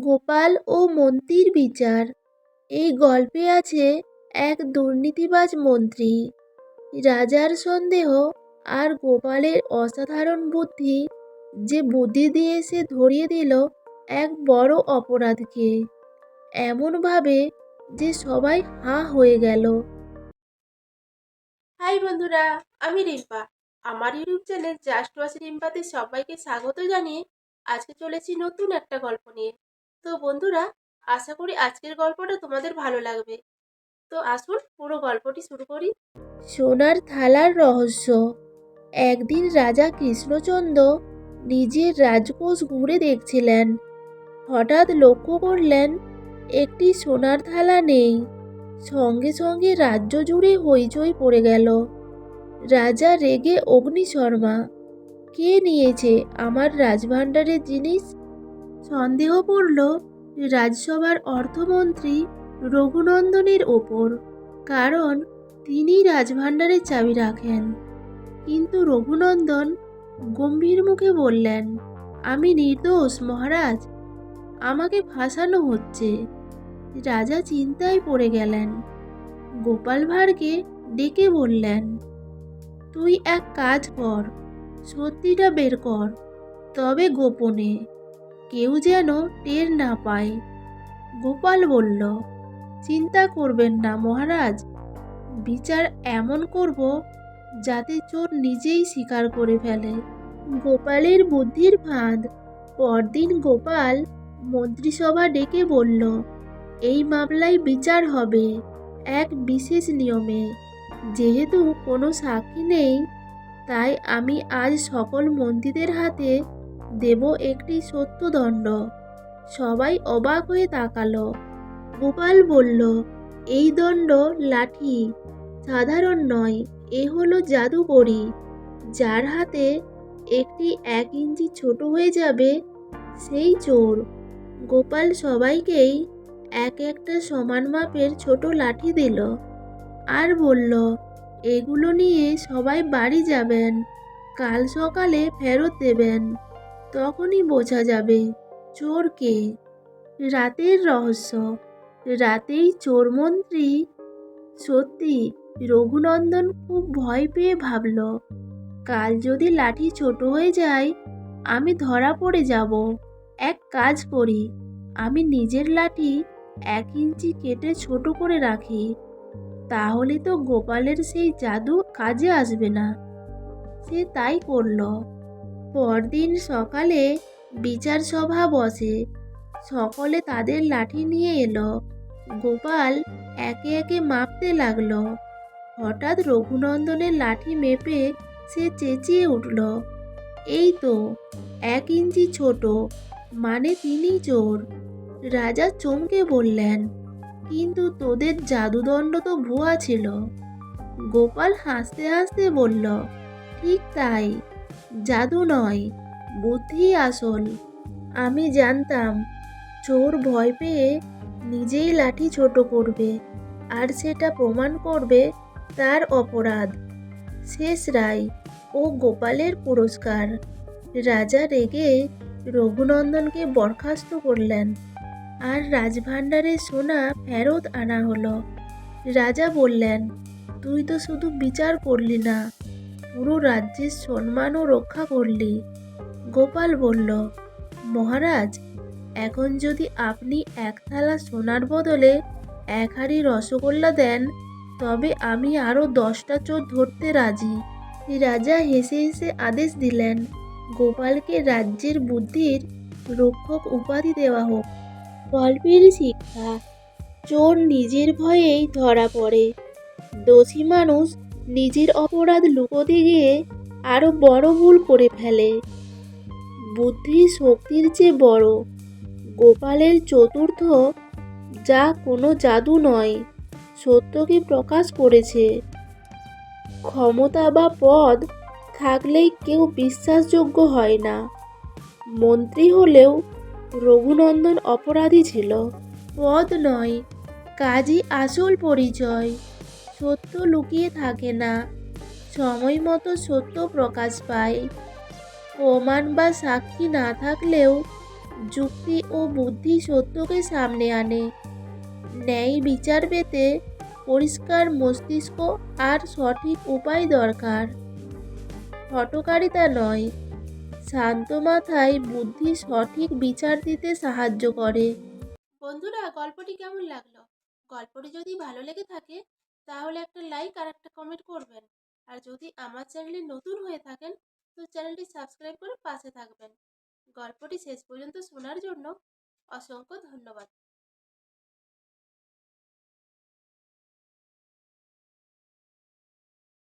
গোপাল ও মন্ত্রীর বিচার। এই গল্পে আছে এক দুর্নীতিবাজ মন্ত্রী, রাজার সন্দেহ আর গোপালের অসাধারণ বুদ্ধি, যে বুদ্ধি দিয়ে সে ধরিয়ে দিল এক বড় অপরাধকে, এমনভাবে যে সবাই হাঁ হয়ে গেল। হাই বন্ধুরা, আমি রিম্পা। আমার ইউটিউব চ্যানেল জাস্ট ওয়াচ রিম্পাতে সবাইকে স্বাগত জানিয়ে আজকে চলেছি নতুন একটা গল্প নিয়ে। তো বন্ধুরা, আশা করি আজকের গল্পটা তোমাদের ভালো লাগবে। তো আসুন পুরো গল্পটি শুরু করি। সোনার থালার রহস্য। একদিন রাজা কৃষ্ণচন্দ্র নিজের রাজকোষ ঘুরে দেখছিলেন। হঠাৎ লক্ষ্য করলেন একটি সোনার থালা নেই। সঙ্গে সঙ্গে রাজ্য জুড়ে হইচই পড়ে গেল। রাজা রেগে অগ্নিশর্মা, কে নিয়েছে আমার রাজভাণ্ডারের জিনিস? সন্দেহ পড়ল রাজসভার অর্থমন্ত্রী রঘুনন্দনের ওপর, কারণ তিনি রাজভাণ্ডারের চাবি রাখেন। কিন্তু রঘুনন্দন গম্ভীর মুখে বললেন, আমি নির্দোষ মহারাজ, আমাকে ফাঁসানো হচ্ছে। রাজা চিন্তায় পড়ে গেলেন। গোপাল ভাঁড়কে ডেকে বললেন, তুই এক কাজ কর, সত্যিটা বের কর, তবে গোপনে, কেউ যেন টের না পায়। গোপাল বলল, চিন্তা করবেন না মহারাজ, বিচার এমন করব যাতে চোর নিজেই স্বীকার করে ফেলে। গোপালের বুদ্ধির ফাঁদ। পরদিন গোপাল মন্ত্রিসভা ডেকে বলল, এই মামলায় বিচার হবে এক বিশেষ নিয়মে। যেহেতু কোনো সাক্ষী নেই, তাই আমি আজ সকল মন্ত্রীদের হাতে দেব একটি সত্যদণ্ড। সবাই অবাক হয়ে তাকালো। গোপাল বলল, এই দণ্ড লাঠি, সাধারণ নয়, এ হলো জাদুকরি। যার হাতে একটি 1 ইঞ্চি ছোট হয়ে যাবে সেই চোর। গোপাল সবাইকেই এক একটা সমান মাপের ছোট লাঠি দিল আর বলল, এগুলো নিয়ে সবাই বাড়ি যাবেন, কাল সকালে ফেরত দেবেন, তখনই বোঝা যাবে চোর কে। রাতের রহস্য। রাতেই চোরমন্ত্রী সত্যি। রঘুনন্দন খুব ভয় পেয়ে ভাবল, কাল যদি লাঠি ছোট হয়ে যায় আমি ধরা পড়ে যাব। এক কাজ করি, আমি নিজের লাঠি 1 ইঞ্চি কেটে ছোট করে রাখি, তাহলে তো গোপালের সেই জাদু কাজে আসবে না। সে তাই করল। পরদিন সকালে বিচার সভা বসে। সকলে তাদের লাঠি নিয়ে এলো। গোপাল একে একে মাপতে লাগলো। হঠাৎ রঘুনন্দনের লাঠি মেপে সে চেঁচিয়ে উঠল, এই তো 1 ইঞ্চি ছোট, মানে তিনি চোর। রাজা চমকে বললেন, কিন্তু তোদের জাদুদণ্ড তো ভুয়া ছিল। গোপাল হাসতে হাসতে বলল, ঠিক তাই, জাদু নয়, বুদ্ধি আসল। আমি জানতাম চোর ভয় পেয়ে নিজেই লাঠি ছোট করবে, আর সেটা প্রমাণ করবে তার অপরাধ। শেষ রায় ও গোপালের পুরস্কার। রাজা রেগে রঘুনন্দনকে বরখাস্ত করলেন আর রাজভাণ্ডারের সোনা ফেরত আনা হলো। রাজা বললেন, তুই তো শুধু বিচার করলি না, পুরো রাজ্যের সম্মানও রক্ষা করলি। গোপাল বলল, মহারাজ, এখন যদি আপনি এক থালা সোনার বদলে 1 হাঁড়ি রসগোল্লা দেন, তবে আমি আরও 10টা চোর ধরতে রাজি। রাজা হেসে হেসে আদেশ দিলেন, গোপালকে রাজ্যের বুদ্ধির রক্ষক উপাধি দেওয়া হোক। গল্পের শিক্ষা। চোর নিজের ভয়েই ধরা পড়ে। দোষী মানুষ নিজের অপরাধ লুকোতে গিয়ে আরো বড় ভুল করে ফেলে। বুদ্ধি শক্তির চেয়ে বড়। গোপালের চতুর্থ, যা কোনো জাদু নয়, সত্যকে প্রকাশ করেছে। ক্ষমতা বা পদ থাকলেই কেউ বিশ্বাসযোগ্য হয় না। মন্ত্রী হলেও রঘুনন্দন অপরাধী ছিল। পদ নয়, কাজই আসল পরিচয়। সত্য লুকিয়ে থাকে না, সময় মতো সত্য প্রকাশ পায়। প্রমাণ বা সাক্ষী না থাকলেও যুক্তি ও বুদ্ধি সত্যকে সামনে আনে। ন্যায় বিচার পেতে পরিষ্কার মস্তিষ্ক আর সঠিক উপায় দরকার। হঠকারিতা নয়, শান্ত মাথায় বুদ্ধি সঠিক বিচার দিতে সাহায্য করে। বন্ধুরা, গল্পটি কেমন লাগলো? গল্পটি যদি ভালো লেগে থাকে তাহলে একটা লাইক আর একটা কমেন্ট করবেন। আর যদি আমার চ্যানেলে নতুন হয়ে থাকেন তো চ্যানেলটি সাবস্ক্রাইব করে পাশে থাকবেন। গল্পটি শেষ পর্যন্ত শোনার জন্য অসংখ্য ধন্যবাদ।